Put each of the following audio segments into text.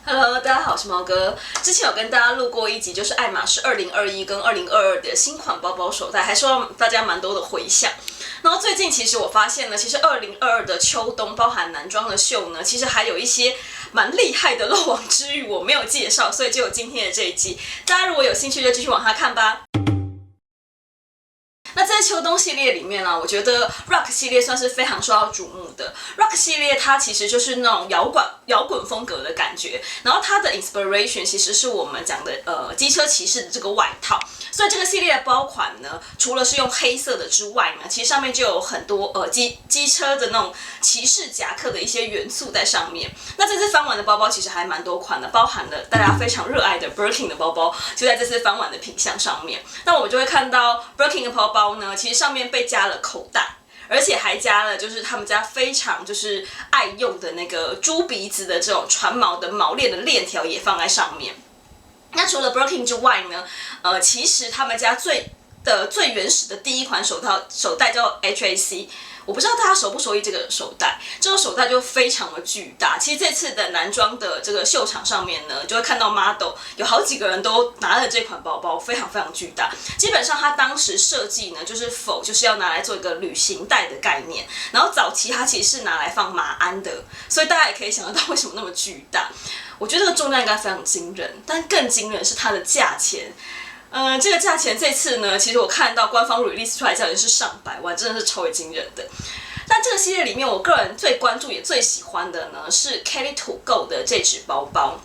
Hello，大家好，我是毛哥。之前有跟大家录过一集，就是爱马仕2021跟2022的新款包包手袋，还收到大家蛮多的回响。然后最近其实我发现呢，其实2022的秋冬包含男装的秀呢，其实还有一些蛮厉害的漏网之鱼，我没有介绍，所以就有今天的这一集。大家如果有兴趣，就继续往下看吧。那在秋冬系列里面呢，我觉得 Rock 系列算是非常受到瞩目的。Rock 系列它其实就是那种摇滚风格的感觉，然后它的 inspiration 其实是我们讲的机车骑士的这个外套。所以这个系列的包款呢，除了是用黑色的之外呢，其实上面就有很多机车的那种骑士夹克的一些元素在上面。那这次翻完的包包其实还蛮多款的，包含了大家非常热爱的 Birkin 的包包，就在这次翻完的品项上面。那我们就会看到 Birkin 的包包呢，其实上面被加了口袋，而且还加了就是他们家非常就是爱用的那个猪鼻子的这种船毛的毛链的链条也放在上面。那除了 Birkin 之外呢，其实他们家最原始的第一款手袋叫 HAC。我不知道大家熟不熟悉这个手袋，这个手袋就非常的巨大。其实这次的男装的这个秀场上面呢，就会看到 model 有好几个人都拿了这款包包，非常非常巨大。基本上它当时设计呢，就是要拿来做一个旅行袋的概念。然后早期它其实是拿来放马鞍的，所以大家也可以想得到为什么那么巨大。我觉得这个重量应该非常惊人，但更惊人的是它的价钱。这个价钱这次呢，其实我看到官方 release 出来价钱是上百万，真的是超为惊人的。但这个系列里面，我个人最关注也最喜欢的呢是 Kelly To Go 的这只包包。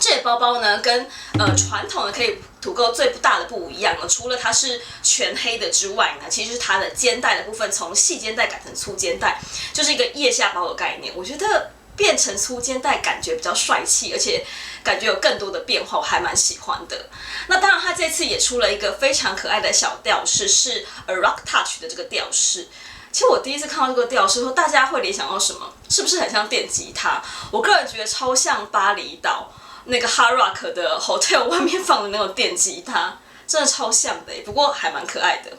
这只包包呢，跟传统的 Kelly To Go 最大的不一样了，除了它是全黑的之外呢，其实是它的肩带的部分从细肩带改成粗肩带，就是一个腋下包的概念。我觉得变成粗肩带感觉比较帅气，而且感觉有更多的变化，我还蛮喜欢的。那当然，它这次也出了一个非常可爱的小吊饰，是 A Rock Touch 的这个吊饰。其实我第一次看到这个吊饰后，大家会联想到什么？是不是很像电吉他？我个人觉得超像巴厘岛那个 Hard Rock 的 Hotel 外面放的那种电吉他，真的超像的，不过还蛮可爱的。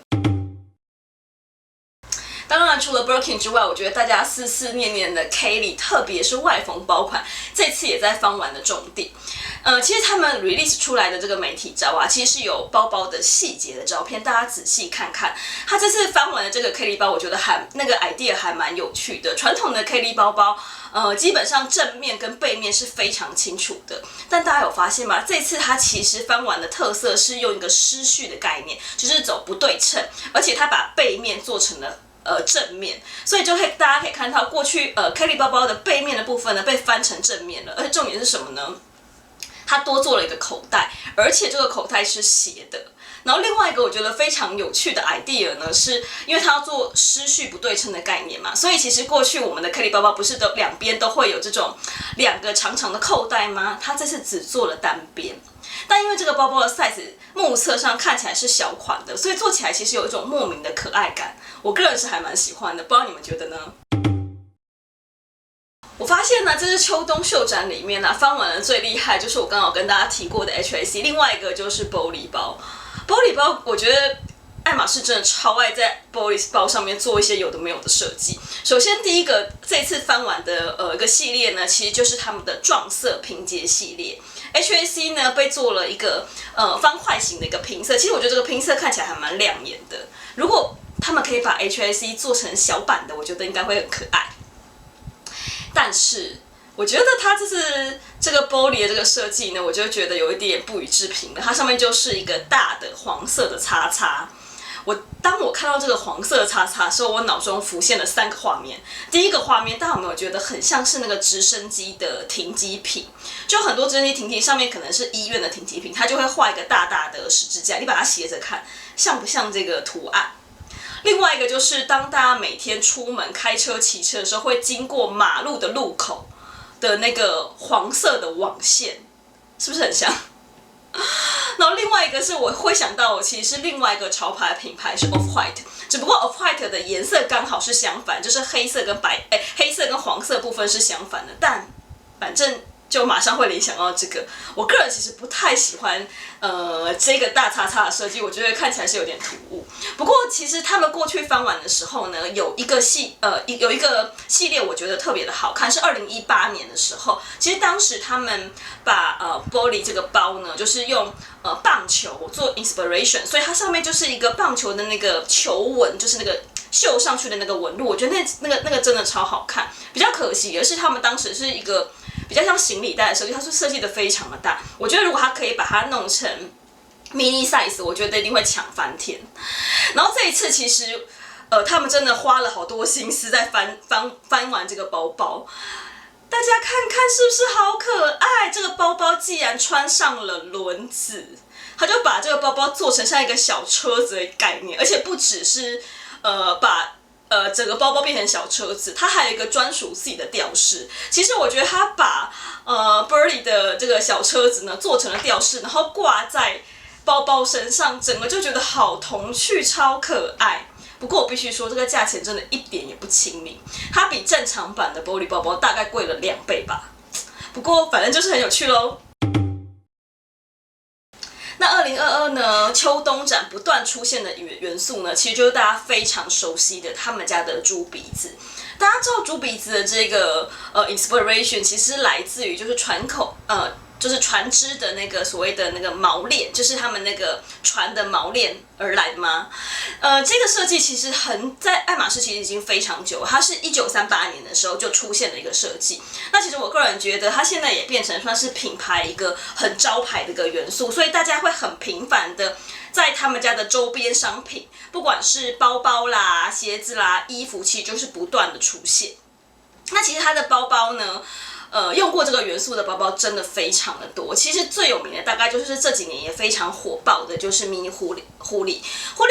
当然，除了 Birkin 之外，我觉得大家思思念念的 Kelly， 特别是外缝包款，这次也在翻完的重点。其实他们 release 出来的这个媒体照啊，其实是有包包的细节的照片，大家仔细看看。他这次翻完的这个 Kelly 包，我觉得那个 idea 还蛮有趣的。传统的 Kelly 包包，基本上正面跟背面是非常清楚的，但大家有发现吗？这次它其实翻完的特色是用一个失序的概念，就是走不对称，而且它把背面做成了正面，所以大家可以看到过去Kelly 包包的背面的部分呢被翻成正面了，而且重点是什么呢？它多做了一个口袋，而且这个口袋是斜的。然后另外一个我觉得非常有趣的 idea 呢，是因为它要做失序不对称的概念嘛，所以其实过去我们的 Kelly 包包不是都两边都会有这种两个长长的扣带吗？它这次只做了单边。但因为这个包包的 size 目测上看起来是小款的，所以做起来其实有一种莫名的可爱感，我个人是还蛮喜欢的，不知道你们觉得呢？我发现呢，这是秋冬秀展里面呢，翻完的最厉害就是我刚好跟大家提过的 HAC， 另外一个就是玻璃包。玻璃包，我觉得爱马仕真的超爱在玻璃包上面做一些有的没有的设计。首先第一个，这次翻完的一个系列呢，其实就是他们的撞色拼接系列。HAC 呢被做了一个方块形的一个拼色，其实我觉得这个拼色看起来还蛮亮眼的。如果他们可以把 HAC 做成小版的，我觉得应该会很可爱。但是我觉得它这个玻璃的这个设计呢，我就觉得有一点不予置评了。它上面就是一个大的黄色的叉叉。当我看到这个黄色的叉叉的时候，我脑中浮现了3个画面。第一个画面，大家有没有觉得很像是那个直升机的停机坪？就很多直升机停机上面可能是医院的停机坪，它就会画一个大大的十字架，你把它斜着看，像不像这个图案？另外一个就是当大家每天出门开车骑车的时候，会经过马路的路口的那个黄色的网线，是不是很像？然后另外一个是我会想到，其实是另外一个潮牌品牌是 Off-White， 只不过 Off-White 的颜色刚好是相反，就是黑色跟黄色部分是相反的，但反正就马上会联想到这个。我个人其实不太喜欢这个大叉叉的设计，我觉得看起来是有点突兀。不过其实他们过去翻完的时候呢，有一个系列我觉得特别的好看，是2018年的时候，其实当时他们把Bolly 这个包呢，就是用棒球做 inspiration， 所以它上面就是一个棒球的那个球纹，就是那个绣上去的那个纹路，我觉得那个真的超好看。比较可惜的是，他们当时是一个比较像行李袋的设计，它是设计的非常的大。我觉得如果它可以把它弄成 mini size， 我觉得一定会抢翻天。然后这一次其实他们真的花了好多心思在翻完这个包包。大家看看是不是好可爱？这个包包既然穿上了轮子，他就把这个包包做成像一个小车子的概念，而且不只是把整个包包变成小车子，它还有一个专属自己的吊饰。其实我觉得他把Burley 的这个小车子呢做成了吊饰，然后挂在包包身上，整个就觉得好童趣，超可爱。不过我必须说，这个价钱真的一点也不亲民，它比正常版的 Bolly 包包大概贵了2倍吧。不过反正就是很有趣咯。那2022呢，秋冬展不断出现的元素呢，其实就是大家非常熟悉的他们家的猪鼻子。大家知道猪鼻子的这个inspiration 其实来自于就是就是船只的那个所谓的那个锚链，就是他们那个船的锚链而来的吗？这个设计其实在爱马仕其实已经非常久了，它是1938年的时候就出现的一个设计。那其实我个人觉得，它现在也变成算是品牌一个很招牌的一个元素，所以大家会很频繁的在他们家的周边商品，不管是包包啦、鞋子啦、衣服，其实就是不断的出现。那其实它的包包呢？用过这个元素的包包真的非常的多。其实最有名的大概就是这几年也非常火爆的，就是迷你狐狸。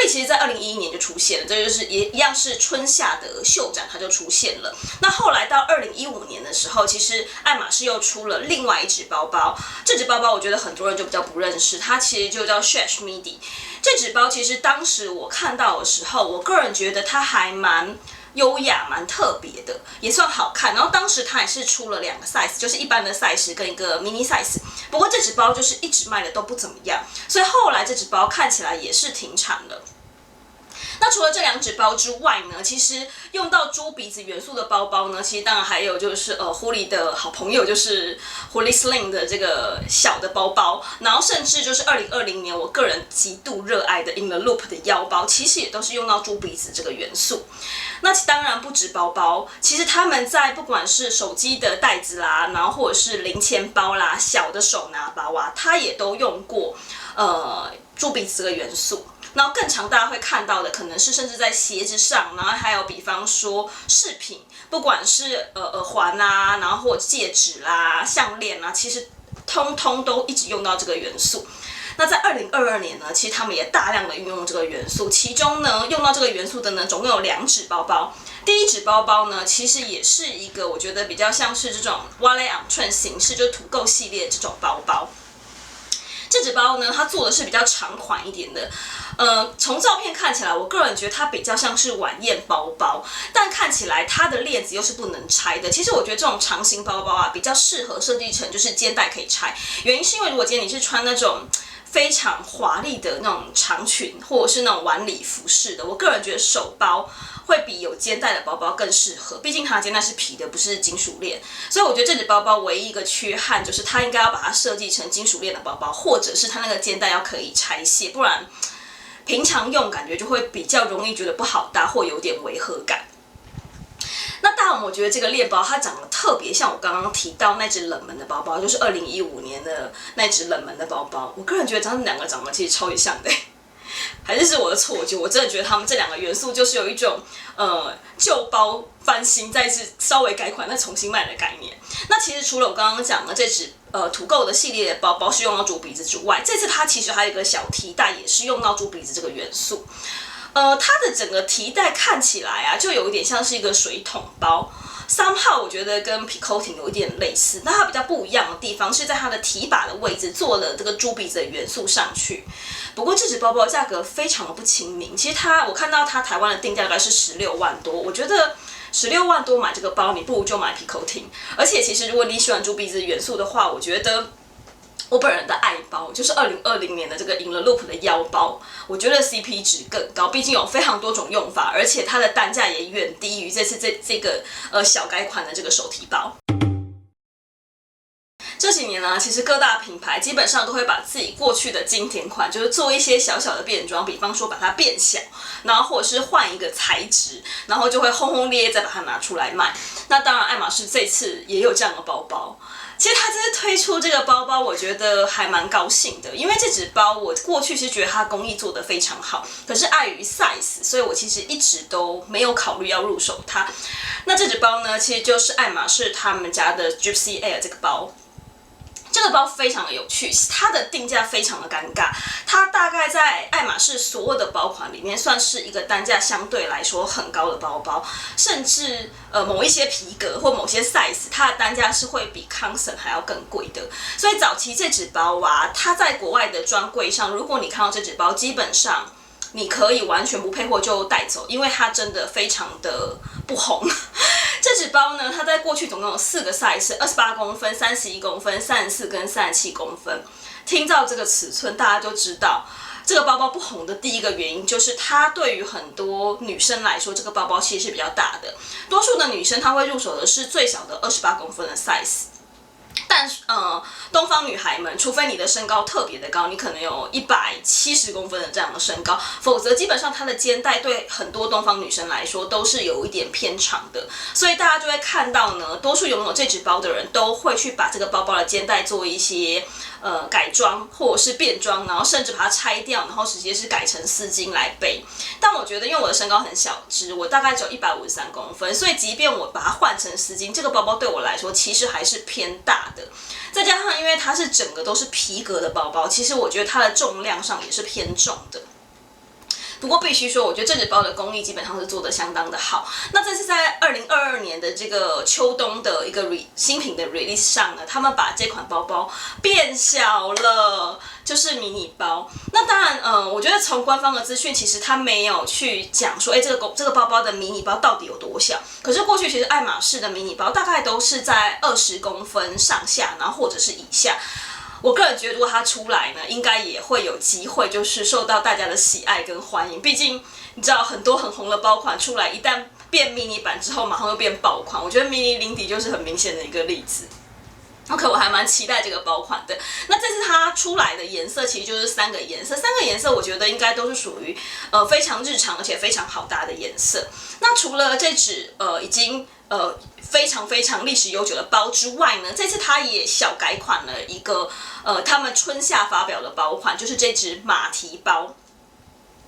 其实在2011年就出现了，这就是也一样是春夏的秀展它就出现了。那后来到2015年的时候，其实爱马仕又出了另外一只包包，这只包包我觉得很多人就比较不认识，它其实就叫 Stretch Midi。这只包其实当时我看到的时候，我个人觉得它还蛮优雅，蛮特别的，也算好看。然后当时它也是出了2个 size， 就是一般的 size 跟一个 mini size。不过这只包就是一直卖的都不怎么样，所以后来这只包看起来也是停产了。那除了这2只包之外呢，其实用到猪鼻子元素的包包呢，其实当然还有就是狐狸的好朋友，就是狐狸 Sling 的这个小的包包，然后甚至就是2020年我个人极度热爱的 In the Loop 的腰包，其实也都是用到猪鼻子这个元素。那当然不止包包，其实他们在不管是手机的袋子啦，然后或者是零钱包啦、小的手拿包啊，它也都用过猪鼻子这个元素。然后更常大家会看到的，可能是甚至在鞋子上，然后还有比方说饰品，不管是耳环啊，然后或者戒指啦、项链啊，其实通通都一直用到这个元素。那在2022年呢，其实他们也大量的运用这个元素，其中呢用到这个元素的呢，总共有2只包包。第一只包包呢，其实也是一个我觉得比较像是这种 Wallet on Trend 形式，就是土购系列这种包包。这只包呢，它做的是比较长款一点的，从照片看起来，我个人觉得它比较像是晚宴包包，但看起来它的链子又是不能拆的。其实我觉得这种长型包包啊，比较适合设计成就是肩带可以拆，原因是因为如果今天你是穿那种非常华丽的那种长裙，或者是那种晚礼服饰的，我个人觉得手包会比有肩带的包包更适合，毕竟它的肩带是皮的，不是金属链。所以我觉得这只包包唯一一个缺憾就是它应该要把它设计成金属链的包包，或者是它那个肩带要可以拆卸，不然平常用感觉就会比较容易觉得不好搭或有点违和感。那当然，我觉得这个链包它长得特别像我刚刚提到那只冷门的包包，就是2015年的那只冷门的包包。我个人觉得他们2个长得其实超级像的，还是我的错觉？我真的觉得他们这2个元素就是有一种旧包翻新，再次稍微改款再重新卖的概念。那其实除了我刚刚讲的这只土购的系列的包包是用到猪鼻子之外，这次它其实还有一个小提袋，也是用到猪鼻子这个元素。它的整个提袋看起来啊，就有一点像是一个水桶包。somehow 我觉得跟 Picotin 有一点类似，那它比较不一样的地方是在它的提把的位置做了这个猪鼻子的元素上去。不过这只包包的价格非常的不亲民，其实我看到它台湾的定价大概是16万多，我觉得16万多买这个包，你不如就买 Picotin。而且其实如果你喜欢猪鼻子元素的话，我觉得我本人的爱包就是2020年的这个 In the Loop 的腰包，我觉得 CP 值更高，毕竟有非常多种用法，而且它的单价也远低于这次这个小改款的这个手提包。这几年呢，其实各大品牌基本上都会把自己过去的经典款，就是做一些小小的变装，比方说把它变小，然后或者是换一个材质，然后就会轰轰烈烈再把它拿出来卖。那当然，爱马仕这次也有这样的包包。其实它这次推出这个包包，我觉得还蛮高兴的，因为这只包我过去是觉得它工艺做得非常好，可是碍于 size， 所以我其实一直都没有考虑要入手它。那这只包呢，其实就是爱马仕他们家的 Gypsy Air 这个包。这个包非常的有趣，它的定价非常的尴尬，它大概在爱马仕所有的包款里面算是一个单价相对来说很高的包包，甚至某一些皮革或某些 size， 它的单价是会比 Constance 还要更贵的。所以早期这只包啊，它在国外的专柜上，如果你看到这只包，基本上你可以完全不配货就带走，因为它真的非常的不红。这只包呢，它在过去总共有4个 size，28公分、31公分、34跟37公分。听到这个尺寸，大家就知道这个包包不红的第一个原因，就是它对于很多女生来说，这个包包其实是比较大的。多数的女生她会入手的是最小的28公分的 size。但东方女孩们，除非你的身高特别的高，你可能有170公分的这样的身高，否则基本上它的肩带对很多东方女生来说都是有一点偏长的，所以大家就会看到呢，多数拥有这只包的人都会去把这个包包的肩带做一些改装或者是变装，然后甚至把它拆掉，然后直接是改成丝巾来背。但我觉得，因为我的身高很小只，我大概只有153公分，所以即便我把它换成丝巾，这个包包对我来说其实还是偏大的。再加上因为它是整个都是皮革的包包，其实我觉得它的重量上也是偏重的。不过必须说，我觉得这只包的工艺基本上是做得相当的好。那这次在2022年的这个秋冬的一个新品的 release 上呢，他们把这款包包变小了，就是迷你包。那当然，我觉得从官方的资讯，其实他没有去讲说，这个包包的迷你包到底有多小。可是过去其实爱马仕的迷你包大概都是在20公分上下，然后或者是以下。我个人觉得，如果它出来呢，应该也会有机会，就是受到大家的喜爱跟欢迎。毕竟你知道，很多很红的包款出来，一旦变迷你版之后，马上又变爆款。我觉得迷你零底就是很明显的一个例子。OK， 我还蛮期待这个包款的。那这次它出来的颜色其实就是3个颜色，3个颜色我觉得应该都是属于非常日常而且非常好搭的颜色。那除了这只已经非常非常历史悠久的包之外呢，这次它也小改款了一个他们春夏发表的包款，就是这只马蹄包。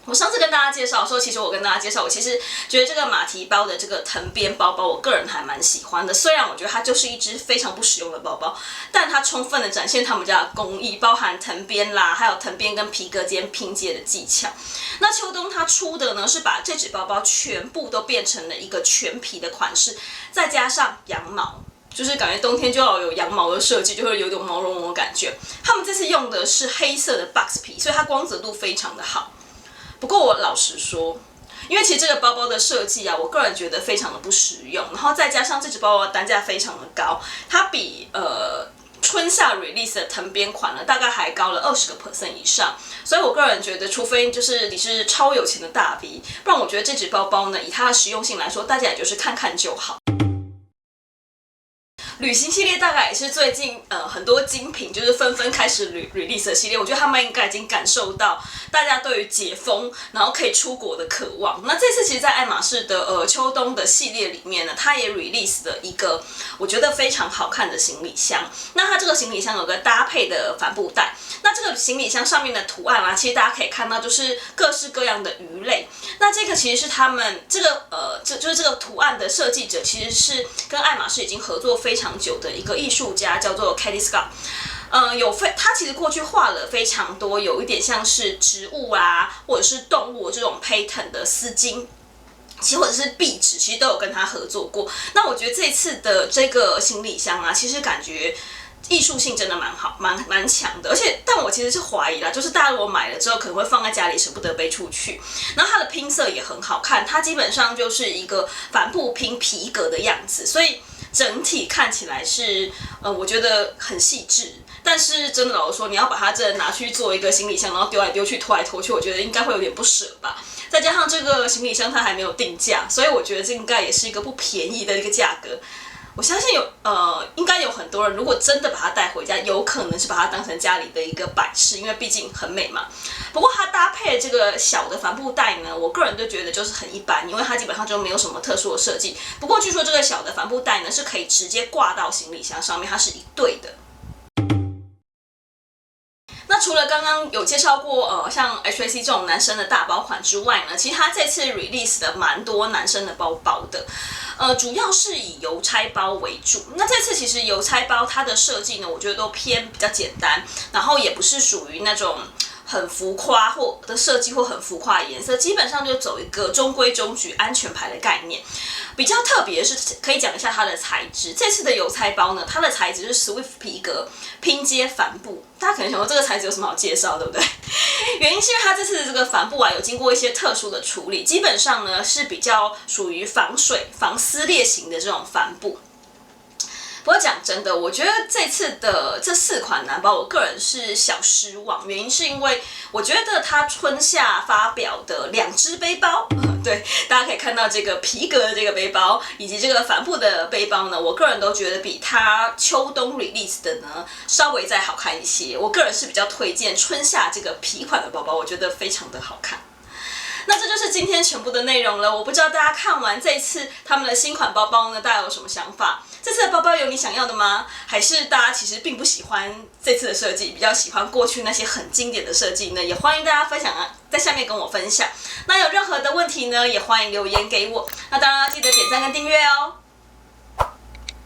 我上次跟大家介绍的时候，其实我跟大家介绍，我其实觉得这个马蹄包的这个藤编包包，我个人还蛮喜欢的。虽然我觉得它就是一只非常不实用的包包，但它充分的展现他们家的工艺，包含藤编啦，还有藤编跟皮革间拼接的技巧。那秋冬它出的呢，是把这只包包全部都变成了一个全皮的款式，再加上羊毛。就是感觉冬天就要有羊毛的设计，就会有种毛茸茸的感觉。他们这次用的是黑色的 box 皮，所以它光泽度非常的好。不过我老实说，因为其实这个包包的设计啊，我个人觉得非常的不实用，然后再加上这只包包的单价非常的高，它比春夏 release 的藤编款呢，大概还高了20% 以上，所以我个人觉得，除非就是你是超有钱的大 V， 不然我觉得这只包包呢，以它的实用性来说，大家也就是看看就好。旅行系列大概也是最近很多精品就是纷纷开始 release 的系列，我觉得他们应该已经感受到大家对于解封然后可以出国的渴望。那这次其实，在爱马仕的秋冬的系列里面呢，它也 release 了一个我觉得非常好看的行李箱。那它这个行李箱有个搭配的帆布袋，那这个行李箱上面的图案啊，其实大家可以看到就是各式各样的鱼类。那这个其实是他们这个就是这个图案的设计者，其实是跟爱马仕已经合作非常久的一个艺术家，叫做 Katie Scott。他其实过去画了非常多，有一点像是植物啊，或者是动物这种 pattern 的丝巾。其实或者是壁纸，其实都有跟他合作过。那我觉得这次的这个行李箱啊，其实感觉艺术性真的蛮好，蛮强的，而且但我其实是怀疑啦，就是大家如果买了之后可能会放在家里舍不得背出去。然后它的拼色也很好看，它基本上就是一个帆布拼皮革的样子，所以整体看起来是我觉得很细致。但是真的老实说，你要把它真的拿去做一个行李箱，然后丢来丢去、拖来拖去，我觉得应该会有点不舍吧。再加上这个行李箱它还没有定价，所以我觉得这应该也是一个不便宜的一个价格。我相信应该有很多人，如果真的把它带回家，有可能是把它当成家里的一个摆饰，因为毕竟很美嘛。不过它搭配这个小的帆布袋呢，我个人就觉得就是很一般，因为它基本上就没有什么特殊的设计。不过据说这个小的帆布袋呢是可以直接挂到行李箱上面，它是一对的。那除了刚刚有介绍过像 HAC 这种男生的大包款之外呢，其实它这次 release 的蛮多男生的包包的，主要是以邮差包为主。那这次其实邮差包它的设计呢，我觉得都偏比较简单，然后也不是属于那种很浮夸或的设计或很浮夸的颜色，基本上就走一个中规中矩、安全牌的概念。比较特别的是，可以讲一下它的材质。这次的邮差包呢，它的材质是 Swift 皮革拼接帆布。大家可能想说这个材质有什么好介绍，对不对？原因是因为它这次的这个帆布啊，有经过一些特殊的处理，基本上呢是比较属于防水、防撕裂型的这种帆布。不过讲真的，我觉得这次的这4款男包，我个人是小失望。原因是因为我觉得它春夏发表的2只背包，对，大家可以看到这个皮革的这个背包以及这个帆布的背包呢，我个人都觉得比它秋冬 release 的呢稍微再好看一些。我个人是比较推荐春夏这个皮款的包包，我觉得非常的好看。那这就是今天全部的内容了。我不知道大家看完这次他们的新款包包呢，大家有什么想法？这次的包包有你想要的吗？还是大家其实并不喜欢这次的设计，比较喜欢过去那些很经典的设计呢？也欢迎大家分享啊，在下面跟我分享。那有任何的问题呢，也欢迎留言给我。那当然要记得点赞跟订阅哦。